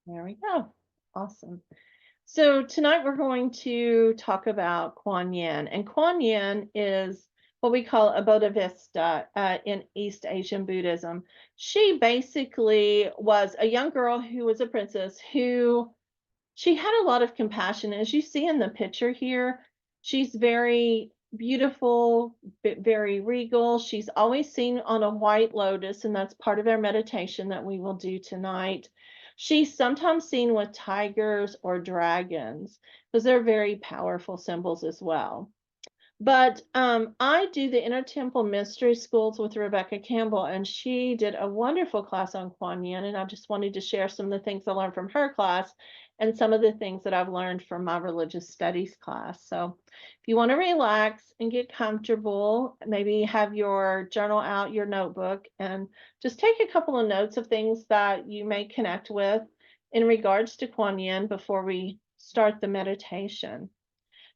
There we go. Awesome. So tonight we're going to talk about Kuan Yin, and Kuan Yin is what we call a Bodhisattva in East Asian Buddhism. She basically was a young girl who was a princess who she had a lot of compassion. As you see in the picture here, she's very beautiful, very regal. She's always seen on a white lotus, and that's part of our meditation that we will do tonight. She's sometimes seen with tigers or dragons because they're very powerful symbols as well. But I do the Inner Temple Mystery Schools with Rebecca Campbell, and she did a wonderful class on Kuan Yin. And I just wanted to share some of the things I learned from her class and some of the things that I've learned from my religious studies class. So if you want to relax and get comfortable, maybe have your journal out, your notebook, and just take a couple of notes of things that you may connect with in regards to Kuan Yin before we start the meditation.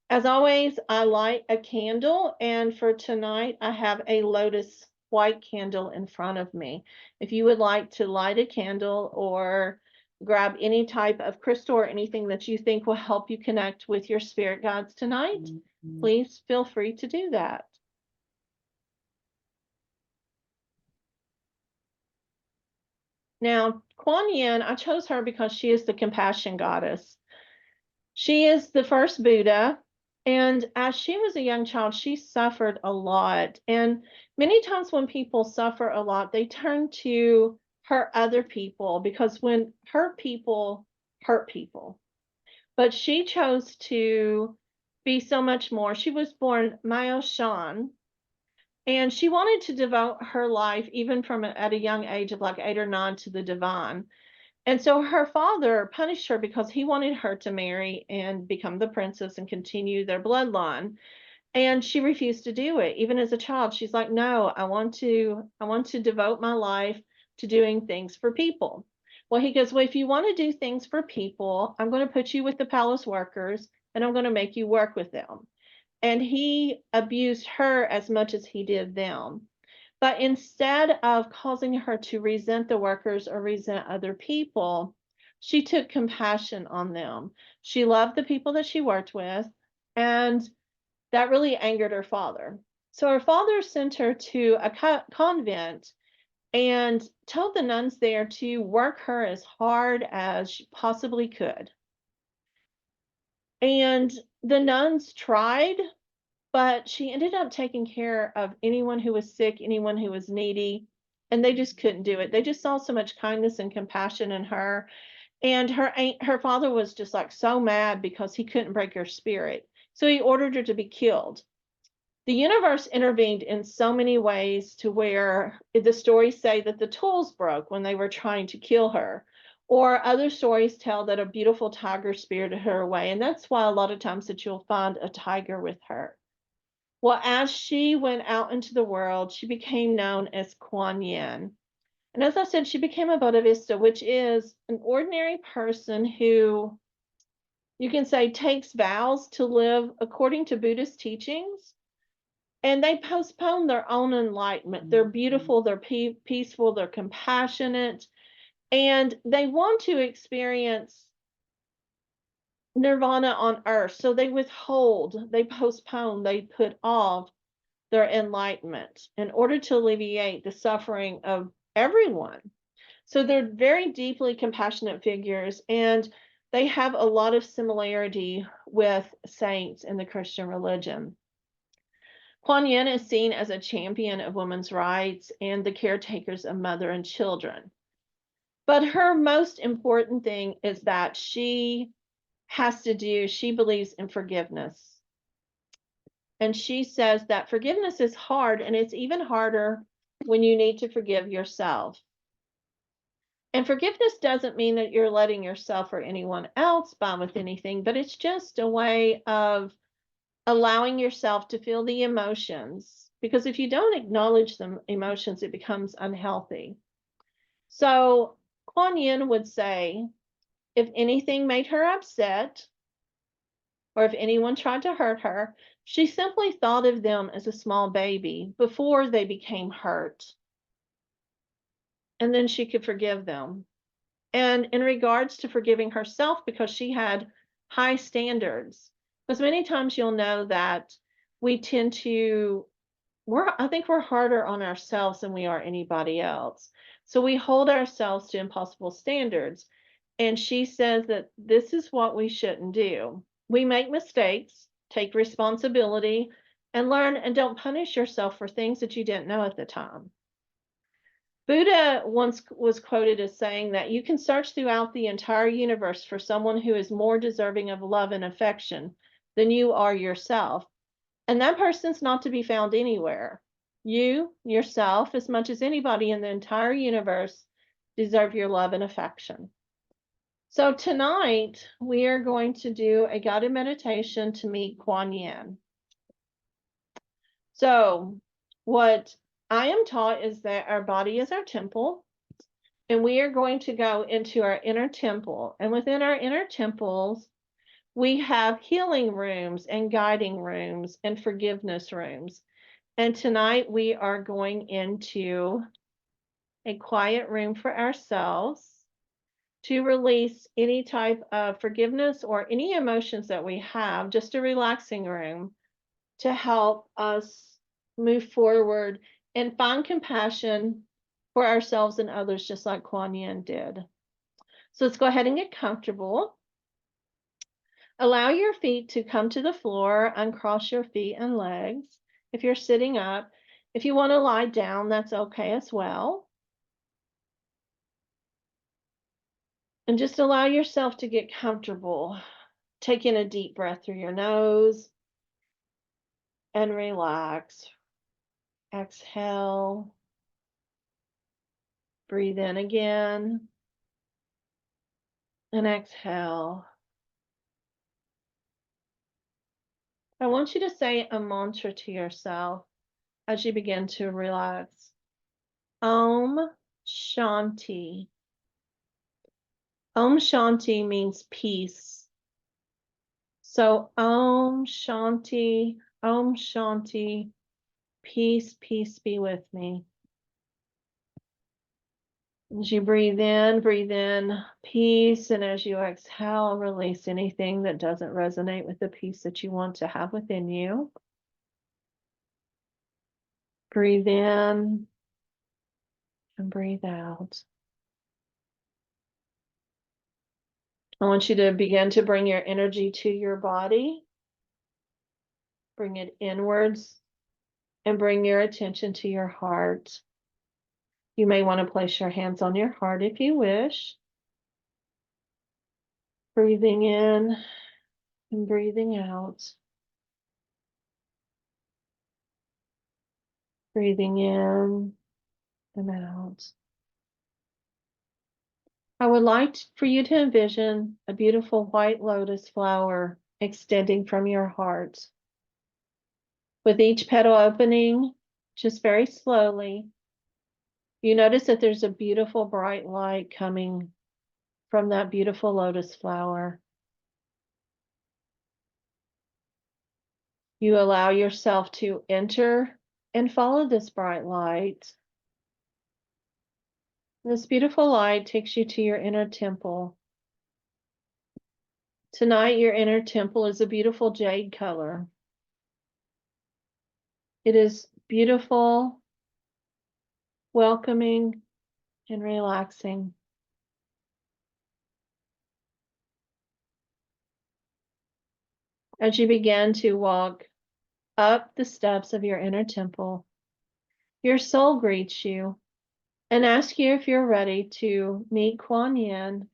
As always, I light a candle, and for tonight, I have a lotus white candle in front of me. If you would like to light a candle or grab any type of crystal or anything that you think will help you connect with your spirit guides tonight, please feel free to do that. Now, Kuan Yin, I chose her because she is the compassion goddess. She is the first Buddha, and as she was a young child, she suffered a lot. And many times when people suffer a lot, they turn to hurt other people because when hurt people. But she chose to be so much more. She was born Mao Shan, and she wanted to devote her life, even from at a young age of like 8 or 9, to the divine. And so her father punished her because he wanted her to marry and become the princess and continue their bloodline. And she refused to do it. Even as a child, she's like, "No, I want to devote my life to doing things for people." Well, he goes, "Well, if you want to do things for people, I'm going to put you with the palace workers and I'm going to make you work with them." And he abused her as much as he did them. But instead of causing her to resent the workers or resent other people, she took compassion on them. She loved the people that she worked with, and that really angered her father. So her father sent her to a convent and told the nuns there to work her as hard as she possibly could. And the nuns tried, but she ended up taking care of anyone who was sick, anyone who was needy, and they just couldn't do it. They just saw so much kindness and compassion in her, and her father was just like so mad because he couldn't break her spirit. So he ordered her to be killed. The universe intervened in so many ways to where the stories say that the tools broke when they were trying to kill her. Or other stories tell that a beautiful tiger spirited her away. And that's why a lot of times that you'll find a tiger with her. Well, as she went out into the world, she became known as Kuan Yin. And as I said, she became a Bodhisattva, which is an ordinary person who you can say takes vows to live according to Buddhist teachings. And they postpone their own enlightenment. They're beautiful, they're peaceful, they're compassionate, and they want to experience nirvana on earth. So they withhold, they postpone, they put off their enlightenment in order to alleviate the suffering of everyone. So they're very deeply compassionate figures, and they have a lot of similarity with saints in the Christian religion. Kuan Yin is seen as a champion of women's rights and the caretakers of mother and children. But her most important thing is that she believes in forgiveness. And she says that forgiveness is hard, and it's even harder when you need to forgive yourself. And forgiveness doesn't mean that you're letting yourself or anyone else bound with anything, but it's just a way of allowing yourself to feel the emotions. Because if you don't acknowledge the emotions, it becomes unhealthy. So Kuan Yin would say if anything made her upset, or if anyone tried to hurt her, she simply thought of them as a small baby before they became hurt. And then she could forgive them. And in regards to forgiving herself, because she had high standards, because many times you'll know that we tend to I think we're harder on ourselves than we are anybody else. So we hold ourselves to impossible standards. And she says that this is what we shouldn't do. We make mistakes, take responsibility, and learn, and don't punish yourself for things that you didn't know at the time. Buddha once was quoted as saying that you can search throughout the entire universe for someone who is more deserving of love and affection than you are yourself. And that person's not to be found anywhere. You, yourself, as much as anybody in the entire universe, deserve your love and affection. So tonight, we are going to do a guided meditation to meet Kuan Yin. So what I am taught is that our body is our temple, and we are going to go into our inner temple. And within our inner temples, we have healing rooms and guiding rooms and forgiveness rooms. And tonight we are going into a quiet room for ourselves to release any type of forgiveness or any emotions that we have, just a relaxing room to help us move forward and find compassion for ourselves and others, just like Kuan Yin did. So let's go ahead and get comfortable. Allow your feet to come to the floor, uncross your feet and legs. If you're sitting up, if you want to lie down, that's okay as well. And just allow yourself to get comfortable. Take in a deep breath through your nose and relax. Exhale. Breathe in again and exhale. I want you to say a mantra to yourself as you begin to relax. Om Shanti. Om Shanti means peace. So Om Shanti, peace, peace be with me. As you breathe in peace, and as you exhale, release anything that doesn't resonate with the peace that you want to have within you. Breathe in and breathe out. I want you to begin to bring your energy to your body. Bring it inwards and bring your attention to your heart. You may want to place your hands on your heart if you wish. Breathing in and breathing out. Breathing in and out. I would like for you to envision a beautiful white lotus flower extending from your heart. With each petal opening, just very slowly, you notice that there's a beautiful bright light coming from that beautiful lotus flower. You allow yourself to enter and follow this bright light. This beautiful light takes you to your inner temple. Tonight, your inner temple is a beautiful jade color. It is beautiful, welcoming, and relaxing. As you begin to walk up the steps of your inner temple, your soul greets you and asks you if you're ready to meet Kuan Yin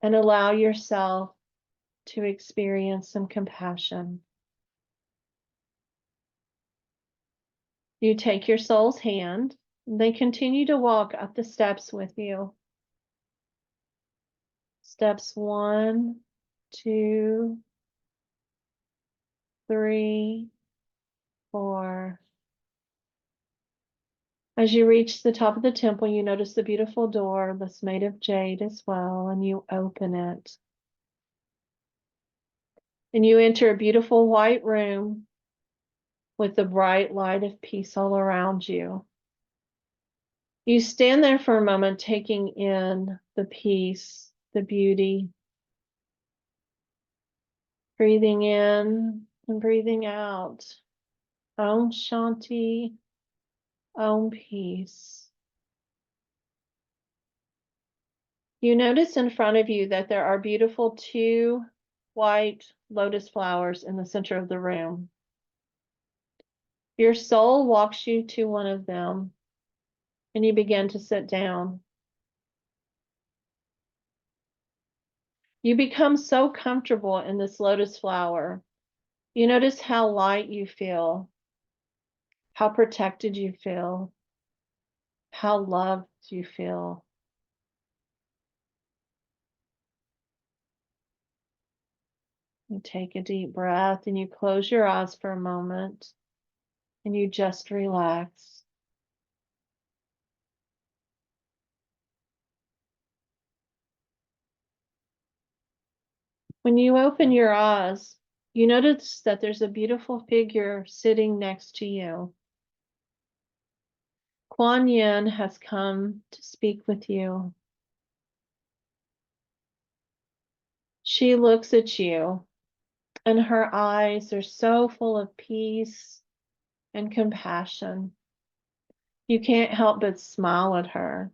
and allow yourself to experience some compassion. You take your soul's hand, and they continue to walk up the steps with you. Steps 1, 2, 3, 4. As you reach the top of the temple, you notice the beautiful door that's made of jade as well, and you open it. And you enter a beautiful white room with the bright light of peace all around you. You stand there for a moment, taking in the peace, the beauty, breathing in and breathing out. Om Shanti, Om Peace. You notice in front of you that there are beautiful two white lotus flowers in the center of the room. Your soul walks you to one of them and you begin to sit down. You become so comfortable in this lotus flower. You notice how light you feel, how protected you feel, how loved you feel. You take a deep breath and you close your eyes for a moment and you just relax. When you open your eyes, you notice that there's a beautiful figure sitting next to you. Kuan Yin has come to speak with you. She looks at you, and her eyes are so full of peace and compassion. You can't help but smile at her.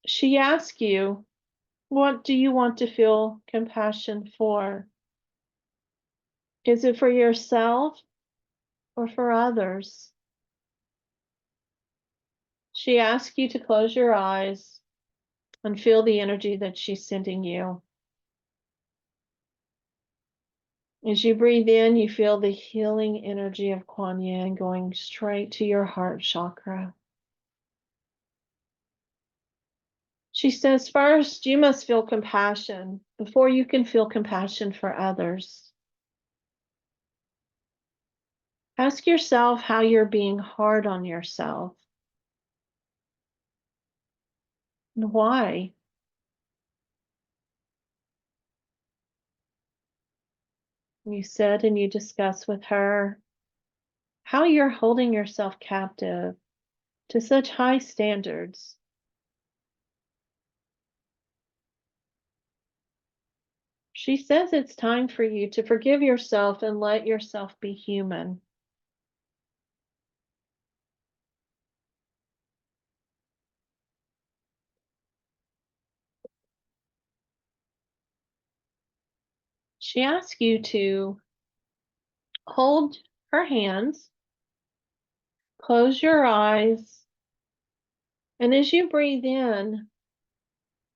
She asks you, what do you want to feel compassion for? Is it for yourself or for others? She asks you to close your eyes and feel the energy that she's sending you. As you breathe in, you feel the healing energy of Kuan Yin going straight to your heart chakra. She says, first, you must feel compassion before you can feel compassion for others. Ask yourself how you're being hard on yourself and why. You sit and you discuss with her how you're holding yourself captive to such high standards. She says it's time for you to forgive yourself and let yourself be human. She asks you to hold her hands, close your eyes, and as you breathe in,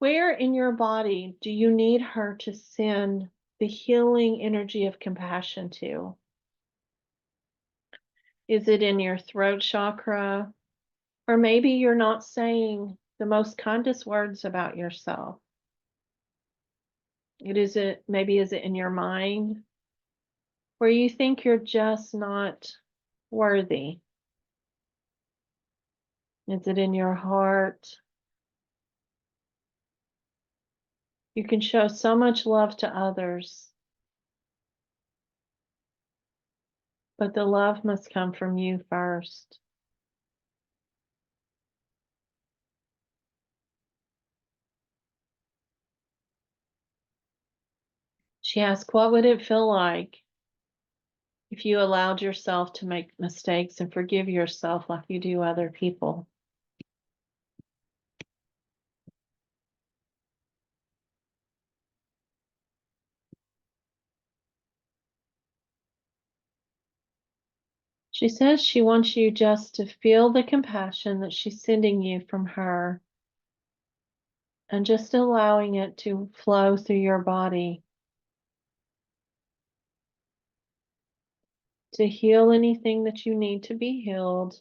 where in your body do you need her to send the healing energy of compassion to? Is it in your throat chakra? Or maybe you're not saying the most kindest words about yourself. Maybe is it in your mind where you think you're just not worthy? Is it in your heart? You can show so much love to others, but the love must come from you first. She asked, what would it feel like if you allowed yourself to make mistakes and forgive yourself like you do other people? She says she wants you just to feel the compassion that she's sending you from her and just allowing it to flow through your body to heal anything that you need to be healed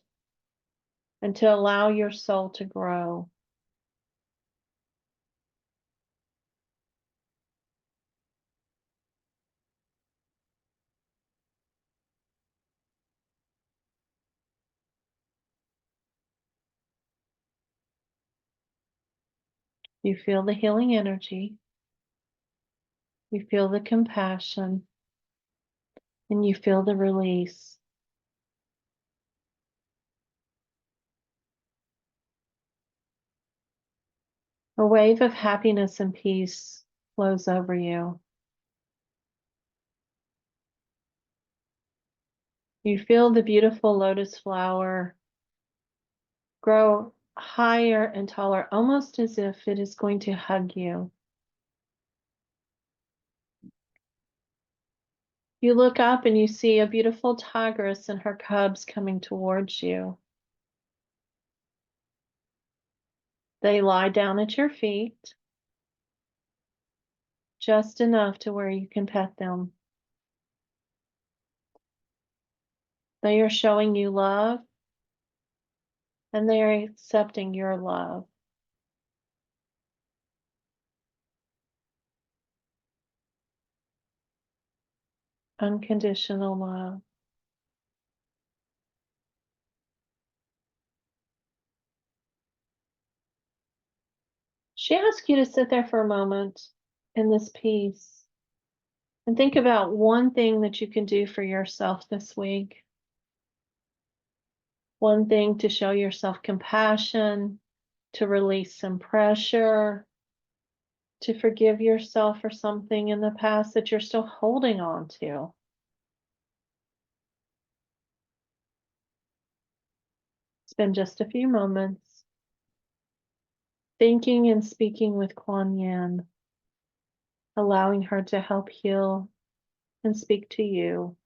and to allow your soul to grow. You feel the healing energy, you feel the compassion, and you feel the release. A wave of happiness and peace flows over you. You feel the beautiful lotus flower grow higher and taller, almost as if it is going to hug you. You look up and you see a beautiful tigress and her cubs coming towards you. They lie down at your feet, just enough to where you can pet them. They are showing you love, and they are accepting your love. Unconditional love. She asks you to sit there for a moment in this peace and think about one thing that you can do for yourself this week. One thing to show yourself compassion, to release some pressure, to forgive yourself for something in the past that you're still holding on to. Spend just a few moments thinking and speaking with Kuan Yin, allowing her to help heal and speak to you.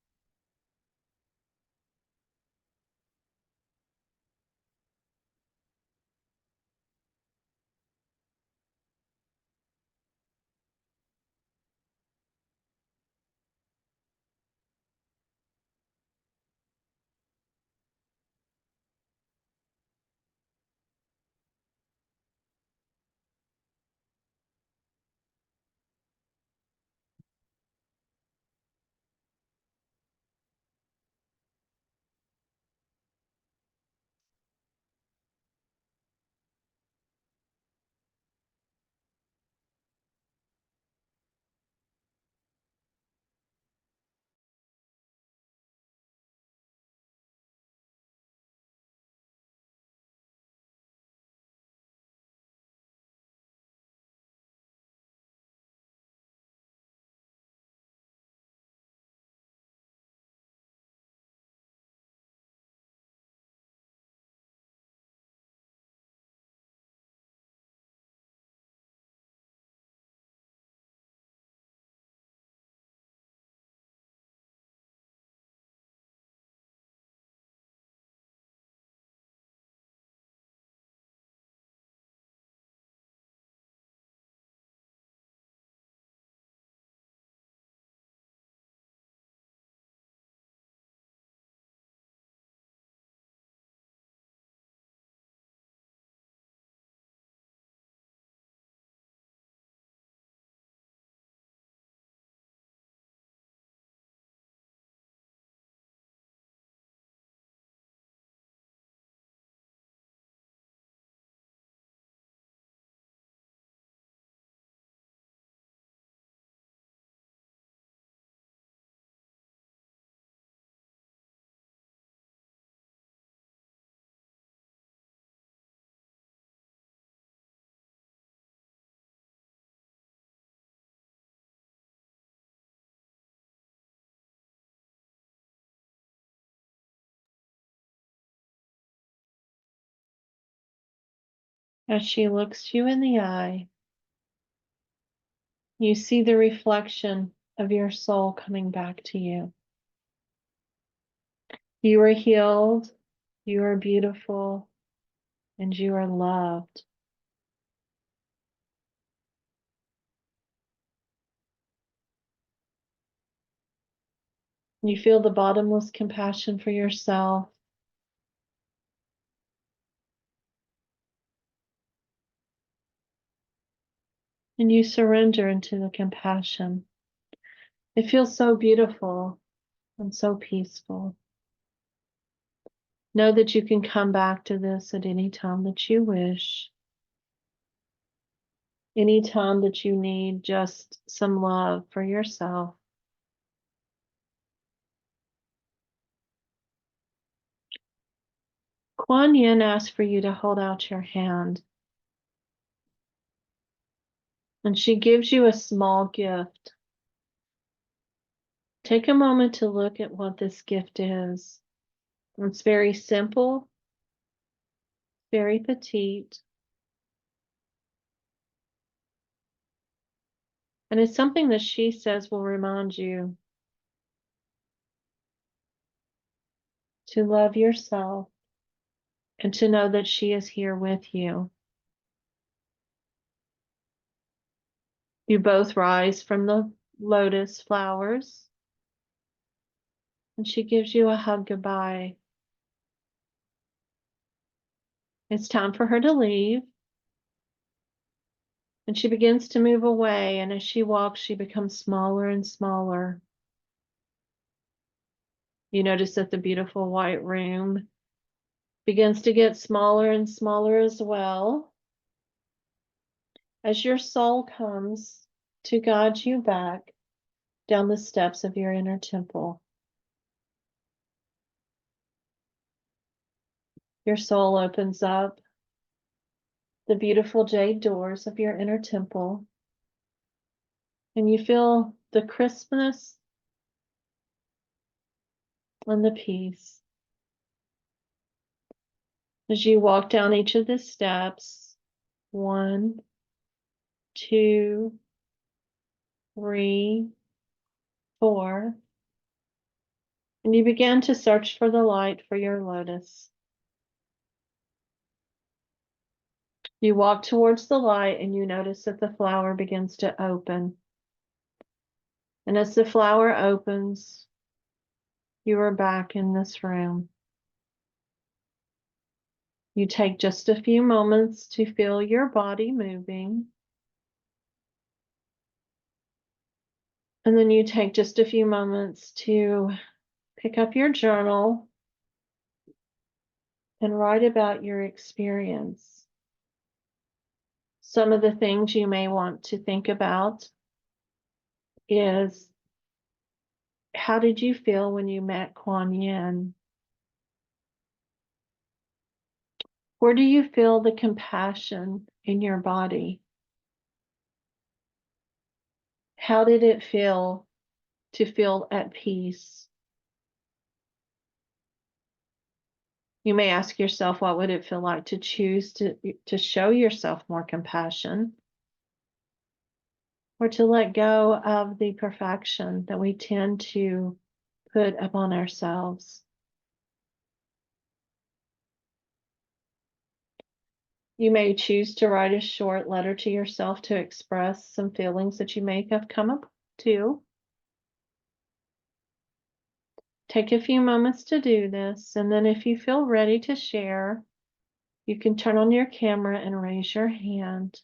As she looks you in the eye, you see the reflection of your soul coming back to you. You are healed, you are beautiful, and you are loved. You feel the bottomless compassion for yourself, and you surrender into the compassion. It feels so beautiful and so peaceful. Know that you can come back to this at any time that you wish, any time that you need just some love for yourself. Kuan Yin asks for you to hold out your hand. And she gives you a small gift. Take a moment to look at what this gift is. It's very simple, very petite, and it's something that she says will remind you to love yourself and to know that she is here with you. You both rise from the lotus flowers, and she gives you a hug goodbye. It's time for her to leave, and she begins to move away, and as she walks, she becomes smaller and smaller. You notice that the beautiful white room begins to get smaller and smaller as well, as your soul comes to guide you back down the steps of your inner temple. Your soul opens up the beautiful jade doors of your inner temple, and you feel the crispness and the peace. As you walk down each of the steps, 1, 2, 3, 4, and you begin to search for the light for your lotus. You walk towards the light and you notice that the flower begins to open. And as the flower opens, you are back in this room. You take just a few moments to feel your body moving. And then you take just a few moments to pick up your journal and write about your experience. Some of the things you may want to think about is, how did you feel when you met Kuan Yin? Where do you feel the compassion in your body? How did it feel to feel at peace? You may ask yourself, what would it feel like to choose to show yourself more compassion, or to let go of the perfection that we tend to put upon ourselves? You may choose to write a short letter to yourself to express some feelings that you may have come up to. Take a few moments to do this, and then if you feel ready to share, you can turn on your camera and raise your hand.